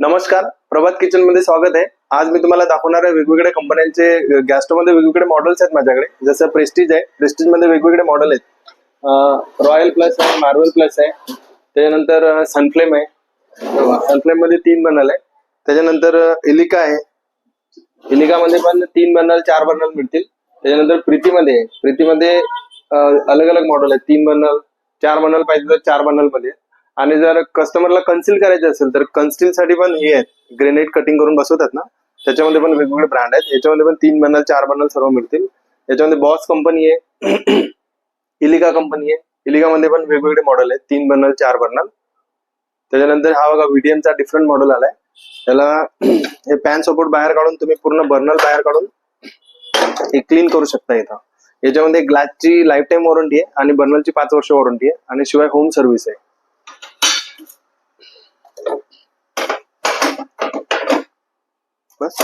नमस्कार, प्रभात किचन मध्ये स्वागत आहे। आज मी तुम्हाला दाखवणार आहे वेगवेगळ्या कंपन्यांचे गॅस स्टोव मध्ये वेगवेगळे मॉडेल्स आहेत माझ्याकडे। जसं प्रेस्टीज आहे, प्रेस्टीज मध्ये वेगवेगळे मॉडेल आहेत। रॉयल प्लस आहे, मार्वल प्लस आहे, त्याच्यानंतर सनफ्लेम आहे। सनफ्लेम मध्ये 3 बर्नल आहे। त्याच्यानंतर एलिका आहे, एलिका मध्ये पण 3 बर्नल 4 बर्नल मिळतील। त्याच्यानंतर प्रीतीमध्ये आहे, प्रीतीमध्ये अलग अलग मॉडेल आहेत। 3 बर्नल 4 बर्नल पाहिजे तर 4 बर्नल मध्ये। आणि जर कस्टमरला कन्सील करायचे असेल तर कन्सील साठी पण हे आहेत, ग्रेनाइट कटिंग करून बसवतात ना, त्याच्यामध्ये पण वेगवेगळे ब्रँड आहेत। याच्यामध्ये पण 3 बर्नल 4 बर्नल सर्व मिळतील। याच्यामध्ये बॉस कंपनी आहे, इलिका कंपनी आहे, इलिका मध्ये पण वेगवेगळे मॉडेल आहेत, 3 बर्नल 4 बर्नल। त्याच्यानंतर हा बघा व्हीडीएमचा डिफरंट मॉडेल आलाय। त्याला हे पॅन सपोर्ट बाहेर काढून तुम्ही पूर्ण बर्नल बाहेर काढून हे क्लीन करू शकता। इथं याच्यामध्ये ग्लासची लाईफ टाईम वॉरंटी आहे आणि बर्नलची 5 वर्ष वॉरंटी आहे आणि शिवाय होम सर्व्हिस आहे। बस